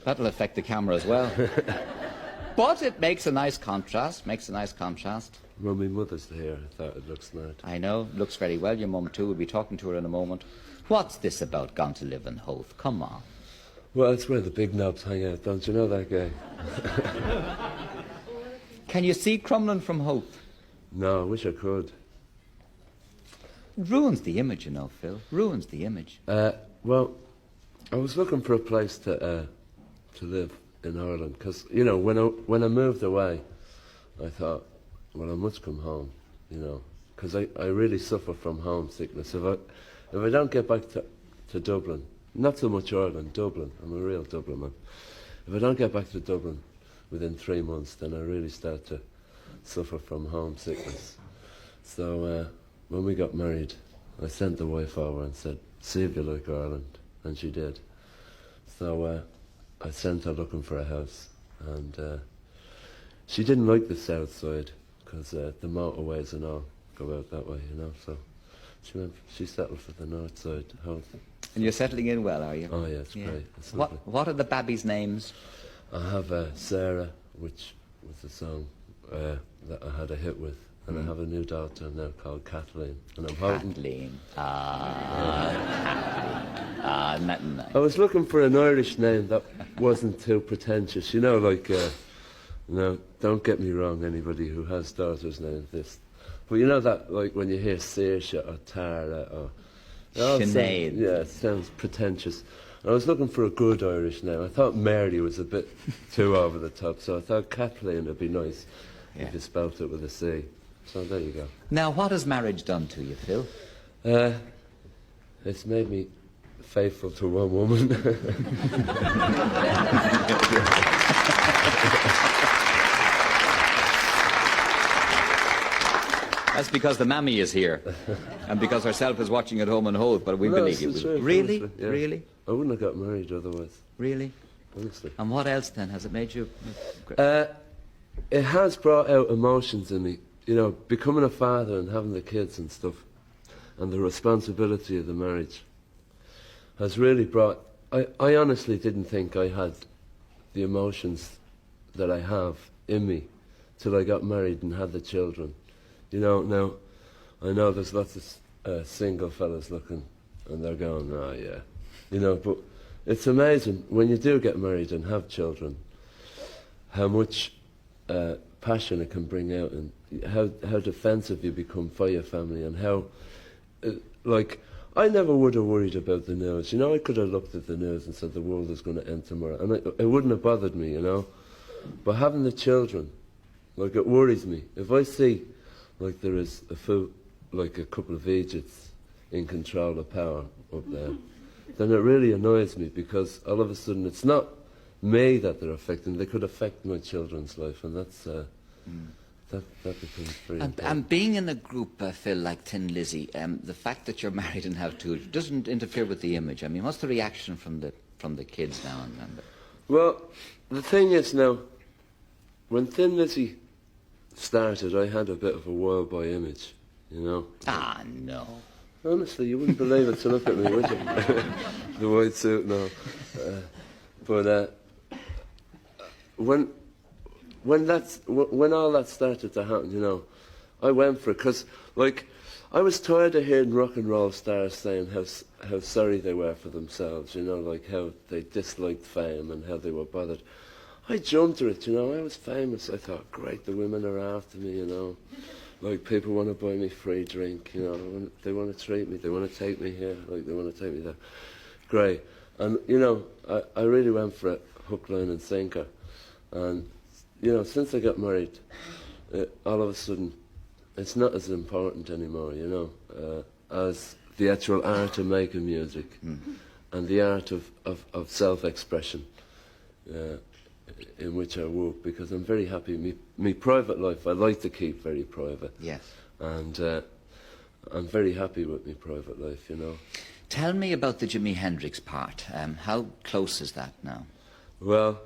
That'll affect the camera as well. But it makes a nice contrast, Well, my mother's here. I thought it looked smart. I know, looks very well. Your mum too. We'll be talking to her in a moment. What's this about gone to live in Howth? Come on. Well, it's where the big knobs hang out, don't you know that guy? Can you see Crumlin from Howth? No, I wish I could. It ruins the image, you know, Phil. Ruins the image. Well, I was looking for a place to live in Ireland because, you know, when I moved away, I thought, well, I must come home, you know, because I really suffer from homesickness. If I don't get back to Dublin, not so much Ireland, Dublin, I'm a real Dublin man. If I don't get back to Dublin within 3 months, then I really start to suffer from homesickness. So when we got married, I sent the wife over and said, see if you like Ireland, and she did. So I sent her looking for a house, and she didn't like the south side because the motorways and all go out that way, you know. So she settled for the north side. And you're settling in well, are you? Oh yeah, it's great. It's what are the babbies' names? I have Sarah, which was a song that I had a hit with, and I have a new daughter now called Kathleen, and I'm hoping. Kathleen. I was looking for an Irish name that wasn't too pretentious, you know, like. No, don't get me wrong, anybody who has daughters named this. But you know that, like, when you hear Saoirse or Tara or... Sinead. Yeah, it sounds pretentious. I was looking for a good Irish name. I thought Mary was a bit too over the top, so I thought Kathleen would be nice if you spelt it with a C. So there you go. Now, what has marriage done to you, Phil? It's made me faithful to one woman. That's because the mammy is here, and because herself is watching at home and Howth, but we believe you. Really? Honestly, yeah. Really? I wouldn't have got married otherwise. Really? Honestly. And what else then? Has it made you... It has brought out emotions in me. You know, becoming a father and having the kids and stuff, and the responsibility of the marriage has really brought... I honestly didn't think I had the emotions that I have in me till I got married and had the children. You know, now, I know there's lots of single fellas looking, and they're going, oh yeah. You know, but it's amazing when you do get married and have children, how much passion it can bring out, and how defensive you become for your family, and how, like, I never would have worried about the news. You know, I could have looked at the news and said the world is going to end tomorrow, and it wouldn't have bothered me, you know. But having the children, like, it worries me. If I see, like, there is a couple of idiots in control of power up there, then it really annoys me, because all of a sudden it's not me that they're affecting. They could affect my children's life, and that's that becomes very important. And being in a group, Phil, like Thin Lizzy, the fact that you're married and have two doesn't interfere with the image. I mean, what's the reaction from the kids now? Well, the thing is now, when Thin Lizzy started, I had a bit of a wild boy image, you know. Ah, no. Honestly, you wouldn't believe it to look at me, would you? The white suit, no. But when all that started to happen, you know, I went for it, because, like, I was tired of hearing rock and roll stars saying how sorry they were for themselves, you know, like how they disliked fame and how they were bothered. I jumped at it, you know. I was famous. I thought, great, the women are after me, you know. Like, people want to buy me free drink, you know. They want to treat me. They want to take me here. Like, they want to take me there. Great. And, you know, I really went for it, hook, line and sinker. And, you know, since I got married, all of a sudden, it's not as important anymore, you know, as the actual art of making music and the art of self-expression. In which I work, because I'm very happy. Me private life, I like to keep very private. Yes. And I'm very happy with my private life, you know. Tell me about the Jimi Hendrix part. How close is that now? Well,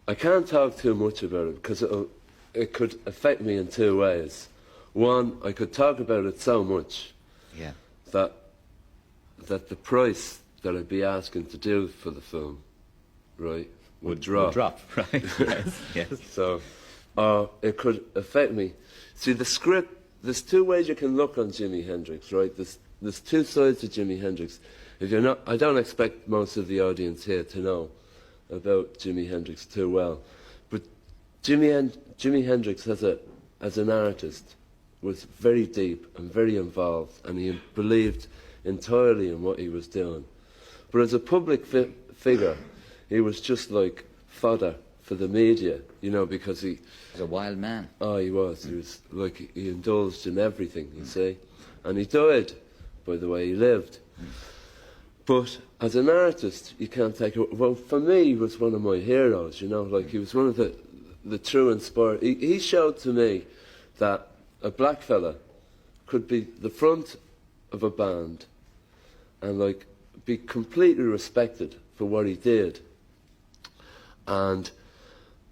I can't talk too much about it, because it could affect me in two ways. One, I could talk about it so much that the price that I'd be asking to do for the film right, would drop. Right, yes, yes. So, it could affect me. See, the script, there's two ways you can look on Jimi Hendrix, right? There's two sides to Jimi Hendrix. If you're not, I don't expect most of the audience here to know about Jimi Hendrix too well, but Jimi Hendrix as an artist was very deep and very involved, and he believed entirely in what he was doing. But as a public figure, he was just like fodder for the media, you know, because he was a wild man. Oh, he was. He was like, he indulged in everything, you see. And he died by the way he lived. But as an artist, you can't take it. Well, for me, he was one of my heroes, you know, like he was one of the true inspired. He showed to me that a black fella could be the front of a band and like be completely respected for what he did. And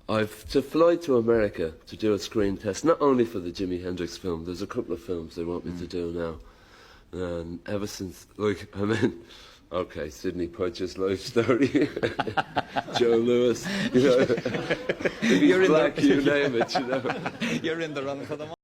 I've to fly to America to do a screen test, not only for the Jimi Hendrix film. There's a couple of films they want me to do now, and ever since, like, I mean, okay, Sidney Poitier's life story, Joe Lewis, you know, You're in black, you name it, you know. You're in the run for them all.